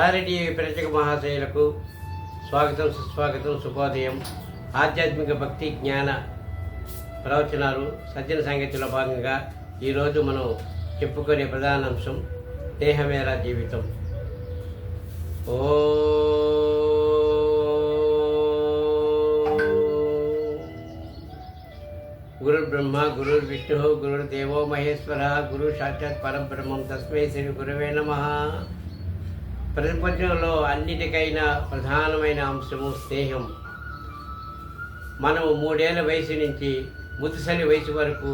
RTV ప్రేక్షక మహాశయులకు స్వాగతం, సుస్వాగతం, శుభోదయం. ఆధ్యాత్మిక భక్తి జ్ఞాన ప్రవచనాలు సజ్జన సంగతిలో భాగంగా ఈరోజు మనం చెప్పుకునే ప్రధాన అంశం దేహమేరా జీవితం. ఓ గురుర్ బ్రహ్మ గురుర్ విష్ణు గురుర్దేవో మహేశ్వర గురు సాక్షాత్ పరబ్రహ్మం తస్మై శ్రీ గురవే నమః. ప్రపంచంలో అన్నిటికైనా ప్రధానమైన అంశము స్నేహం. మనము 3 ఏళ్ల వయసు నుంచి ముదుసలి వయసు వరకు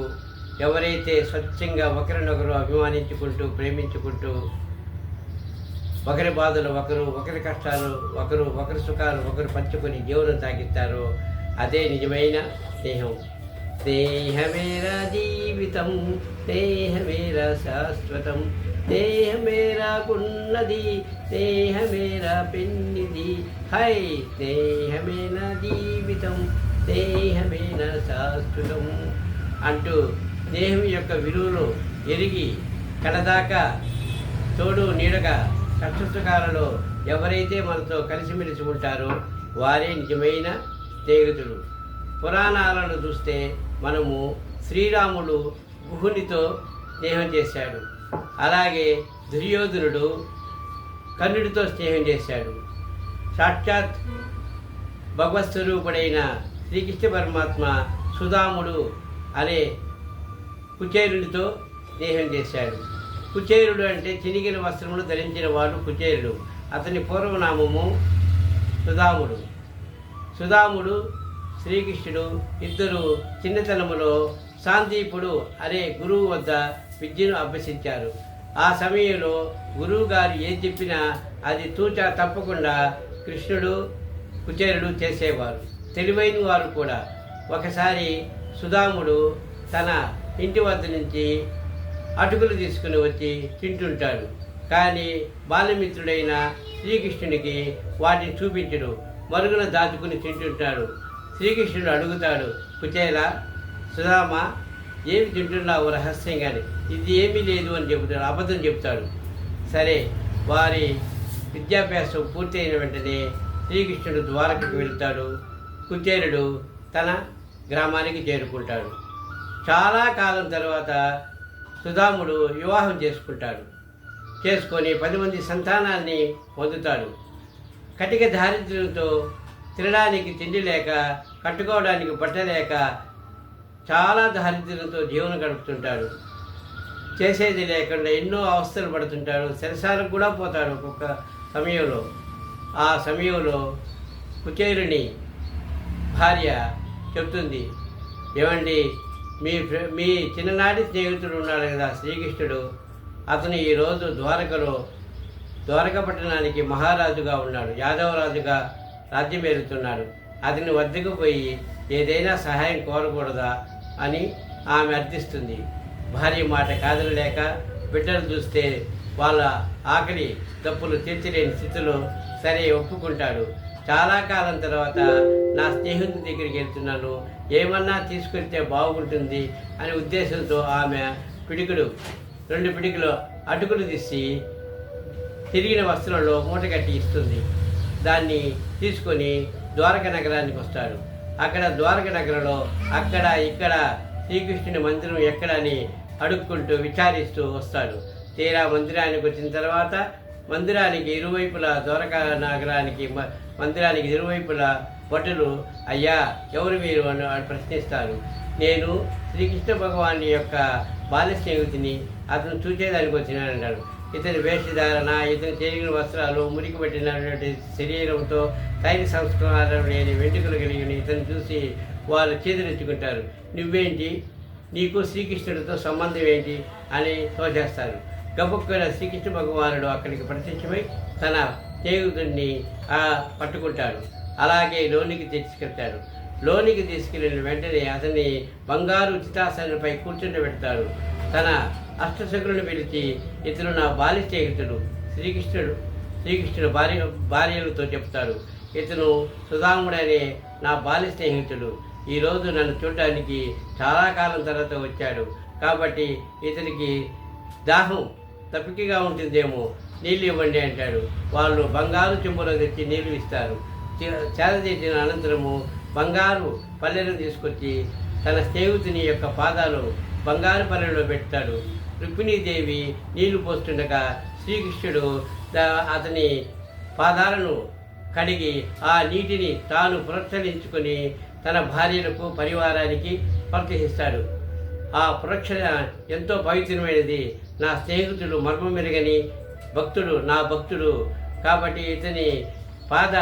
ఎవరైతే స్వచ్ఛంగా ఒకరినొకరు అభిమానించుకుంటూ ప్రేమించుకుంటూ ఒకరి బాధలు ఒకరి కష్టాలు ఒకరి సుఖాలు ఒకరు పంచుకొని జీవనం సాగిస్తారో అదే నిజమైన స్నేహం. స్నేహమేరా జీవితం, స్నేహమేరా శాశ్వతం, స్నేహమేరాకున్నది, స్నేహమేరా పెన్నిది. హై స్నేహమేనా జీవితం, స్నేహమేనా శాశ్వతం అంటూ స్నేహం యొక్క విలువలు ఎరిగి కడదాకా తోడు నీడగా కష్టసుఖాలలో ఎవరైతే మనతో కలిసిమెలిసి ఉంటారో వారే నిజమైన స్నేహితుడు. పురాణాలను చూస్తే మనము శ్రీరాముడు గుహునితో స్నేహం చేశాడు, అలాగే దుర్యోధనుడు కర్ణుడితో స్నేహం చేశాడు. సాక్షాత్ భగవత్ స్వరూపుడైన శ్రీకృష్ణ పరమాత్మ సుధాముడు అనే కుచేరుడితో స్నేహం చేశాడు. కుచేరుడు అంటే చినిగిన వస్త్రములు ధరించిన వాడు కుచేరుడు. అతని పూర్వనామము సుధాముడు. సుధాముడు శ్రీకృష్ణుడు ఇద్దరు చిన్నతనములో సాందీపుడు అనే గురువు వద్ద విద్యను అభ్యసించారు. ఆ సమయంలో గురువు గారు ఏం చెప్పినా అది తూచా తప్పకుండా కృష్ణుడు కుచేరుడు చేసేవారు, తెలివైన వారు కూడా. ఒకసారి సుధాముడు తన ఇంటి వద్ద నుంచి అటుకులు తీసుకుని వచ్చి తింటుంటాడు. కానీ బాల్యమిత్రుడైన శ్రీకృష్ణునికి వాటిని చూపించడు, మరుగున దాచుకుని తింటుంటాడు. శ్రీకృష్ణుడు అడుగుతాడు, కుచేలా సుధామ ఏమి తింటున్నావు రహస్యంగానే, ఇది ఏమీ లేదు అని చెబుతాడు, అబద్ధం చెబుతాడు. సరే, వారి విద్యాభ్యాసం పూర్తయిన వెంటనే శ్రీకృష్ణుడు ద్వారకకు వెళ్తాడు. కుచేరుడు తన గ్రామానికి చేరుకుంటాడు. చాలా కాలం తర్వాత సుధాముడు వివాహం చేసుకొని 10 మంది సంతానాన్ని పొందుతాడు. కటిక దారిద్ర్యంతో తినడానికి తిండి లేక, కట్టుకోవడానికి బట్ట లేక చాలా దారిద్ర్యంతో జీవనం గడుపుతుంటాడు. చేసేది లేకుండా ఎన్నో అవస్థలు పడుతుంటాడు. చెరసాలకు కూడా పోతాడు ఒక్కొక్క సమయంలో. ఆ సమయంలో కుచేరుని భార్య చెప్తుంది, ఏమండి, మీ చిన్ననాటి స్నేహితుడు ఉన్నాడు కదా శ్రీకృష్ణుడు, అతను ఈరోజు ద్వారక పట్టణానికి మహారాజుగా ఉన్నాడు, యాదవరాజుగా రాజ్యం ఏలుతున్నాడు. అతని వద్దకు పోయి ఏదైనా సహాయం కోరకూడదా అని ఆమె అర్థిస్తుంది. భార్య మాట కాదనలేక బిడ్డలు చూస్తే వాళ్ళ ఆకలి దప్పులు తీర్చలేని స్థితిలో సరే ఒప్పుకుంటాడు. చాలా కాలం తర్వాత నా స్నేహితుడి దగ్గరికి వెళ్తున్నాను, ఏమన్నా తీసుకెళ్తే బాగుంటుంది అనే ఉద్దేశంతో ఆమె 2 పిడికిలు అటుకులు తీసి తిరిగిన వస్త్రంలో మూట కట్టి ఇస్తుంది. దాన్ని తీసుకొని ద్వారక నగరానికి వస్తాడు. అక్కడ ద్వారక నగరంలో అక్కడ ఇక్కడ శ్రీకృష్ణుని మందిరం ఎక్కడని అడుక్కుంటూ విచారిస్తూ వస్తాడు. తీరా మందిరానికి వచ్చిన తర్వాత మందిరానికి ఇరువైపులా ద్వారకా నగరానికి మందిరానికి ఇరువైపులా భటులు, అయ్యా ఎవరు మీరు అని ప్రశ్నిస్తారు. నేను శ్రీకృష్ణ భగవాన్ యొక్క బాల్య స్నేహితుని, అతను చూసేదానికి వచ్చినానంటాడు. ఇతని వేషధారణ, ఇతని చేరిన వస్త్రాలు, మురికి పట్టినటువంటి శరీరంతో తైల సంస్కారం లేని వెంట్రుకలు కలిగిన ఇతను చూసి వాళ్ళు చేతులెత్తుకుంటారు. నువ్వేంటి, నీకు శ్రీకృష్ణుడితో సంబంధం ఏంటి అని తోచేస్తారు. గబుక్కున శ్రీకృష్ణ భగవానుడు అక్కడికి ప్రత్యక్షమై తన స్నేహితుడిని పట్టుకుంటాడు. అలాగే లోనికి తీసుకెళ్తాడు. లోనికి తీసుకెళ్ళిన వెంటనే అతన్ని బంగారు చితాసనంపై కూర్చుండబెడతాడు. తన అష్టశకులను పిలిచి, ఇతను నా బాల్య స్నేహితుడు శ్రీకృష్ణుడు భార్యలతో చెప్తాడు. ఇతను సుధాముడనే నా బాల్య స్నేహితుడు. ఈరోజు నన్ను చూడటానికి చాలా కాలం తర్వాత వచ్చాడు. కాబట్టి ఇతనికి దాహం తప్పికగా ఉంటుందేమో, నీళ్ళు ఇవ్వండి అంటాడు. వాళ్ళు బంగారు చెంబులో తెచ్చి నీళ్లు ఇస్తారు. చేసిన అనంతరము బంగారు పల్లెలను తీసుకొచ్చి తన స్నేహితుని యొక్క పాదాలు బంగారు పల్లెలో పెడతాడు. రుక్మిణీదేవి నీళ్లు పోస్తుండగా శ్రీకృష్ణుడు అతని పాదాలను కడిగి ఆ నీటిని తాను పురక్షలించుకొని తన భార్యలకు పరివారానికి ప్రోత్సహిస్తాడు. ఆ పురక్షణ ఎంతో పవిత్రమైనది. నా స్నేహితుడు మర్మమెరుగని భక్తుడు, నా భక్తుడు కాబట్టి ఇతని పాద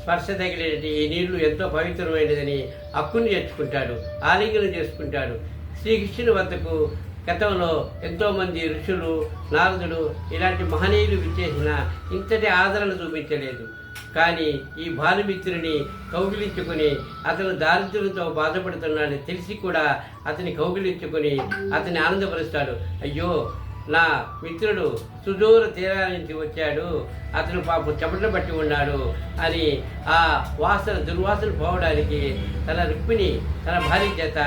స్పర్శ తగిలేటి ఈ నీళ్లు ఎంతో పవిత్రమైనదని హక్కుని చేర్చుకుంటాడు, ఆలింగనం చేసుకుంటాడు. శ్రీకృష్ణుని వద్దకు గతంలో ఎంతోమంది ఋషులు, నారదుడు ఇలాంటి మహనీయులు విచ్చేసిన ఇంతటి ఆదరణ చూపించలేదు. కానీ ఈ భానుమిత్రుని కౌగిలించుకుని అతను దారిద్ర్యంతో బాధపడుతున్నాడని తెలిసి కూడా అతని కౌగిలించుకొని అతన్ని ఆనందపరుస్తాడు. అయ్యో, నా మిత్రుడు సుదూర తీరాల నుంచి వచ్చాడు, అతను పాపం చెమటలు పట్టి ఉన్నాడు అని ఆ దుర్వాసన పోవడానికి తన రుక్మిణి తన భార్య చేత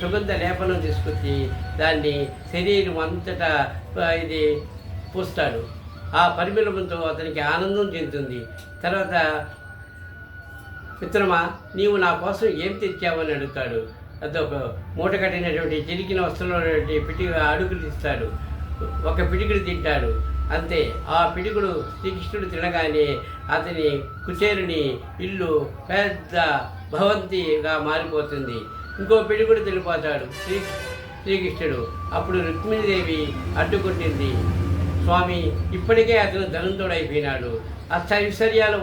సుగంధ లేపనం తీసుకొచ్చి దాన్ని శరీరం అంతటా ఇది పూస్తాడు. ఆ పరిమళంతో అతనికి ఆనందం చెందుతుంది. తర్వాత, మిత్రమా, నీవు నా కోసం ఏం తెచ్చావని అడుగుతాడు. అదొక మూట కట్టినటువంటి చిరికిన వస్త్రంలో అడుగులు ఇస్తాడు. ఒక పిడికుడు తింటాడు, అంతే. ఆ పిడికుడు శ్రీకృష్ణుడు తినగానే అతని కుచేరుని ఇల్లు పెద్ద భవంతిగా మారిపోతుంది. ఇంకో పిడికుడు తినిపోతాడు శ్రీకృష్ణుడు. అప్పుడు రుక్మిణీదేవి అడ్డుకొట్టింది. స్వామి, ఇప్పటికే అతను ధనంతోడైపోయినాడు, అష్టైశ్వర్యాలు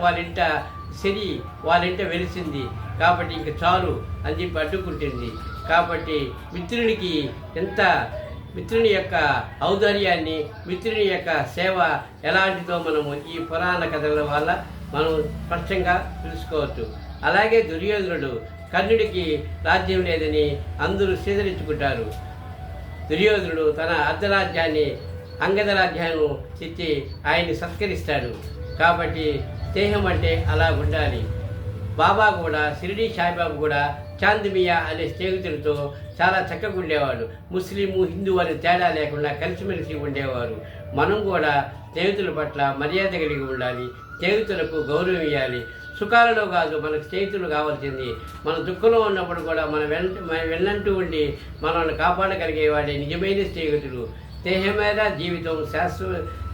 వాళ్ళింట వెలిసింది కాబట్టి ఇంక చాలు అని చెప్పి అడ్డుకుంటుంది. కాబట్టి మిత్రుని యొక్క ఔదార్యాన్ని, మిత్రుని యొక్క సేవ ఎలాంటిదో మనము ఈ పురాణ కథల వల్ల మనం స్పష్టంగా తెలుసుకోవచ్చు. అలాగే దుర్యోధనుడు, కర్ణుడికి రాజ్యం లేదని అందరూ స్వీకరించుకుంటారు. దుర్యోధనుడు తన అర్ధరాజ్యాన్ని, అంగద రాజ్యాన్ని ఇచ్చి ఆయన్ని సత్కరిస్తాడు. కాబట్టి స్నేహం అంటే అలా ఉండాలి. బాబా కూడా, షిరిడి సాయిబాబు కూడా చాందిమియా అనే స్నేహితులతో చాలా చక్కగా ఉండేవాడు. ముస్లిము, హిందూ అని తేడా లేకుండా కలిసిమెలిసి ఉండేవారు. మనం కూడా స్నేహితుల పట్ల మర్యాద కలిగి ఉండాలి, స్నేహితులకు గౌరవం ఇవ్వాలి. సుఖాలలో కాదు, మనకు స్నేహితులు కావాల్సింది. మన దుఃఖంలో ఉన్నప్పుడు కూడా మన వెన్నంటూ ఉండి మనల్ని కాపాడగలిగేవాడే నిజమైన స్నేహితుడు. స్నేహమేరా జీవితం,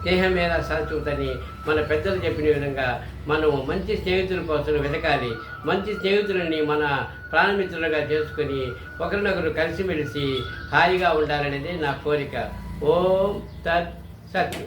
స్నేహమేరా శాశ్వతని మన పెద్దలు చెప్పిన విధంగా మనం మంచి స్నేహితుల కోసం వెతకాలి. మంచి స్నేహితులని మన ప్రాణమిత్రులుగా చేసుకొని ఒకరినొకరు కలిసిమెలిసి హాయిగా ఉండాలనేది నా కోరిక. ఓం తత్ సత్.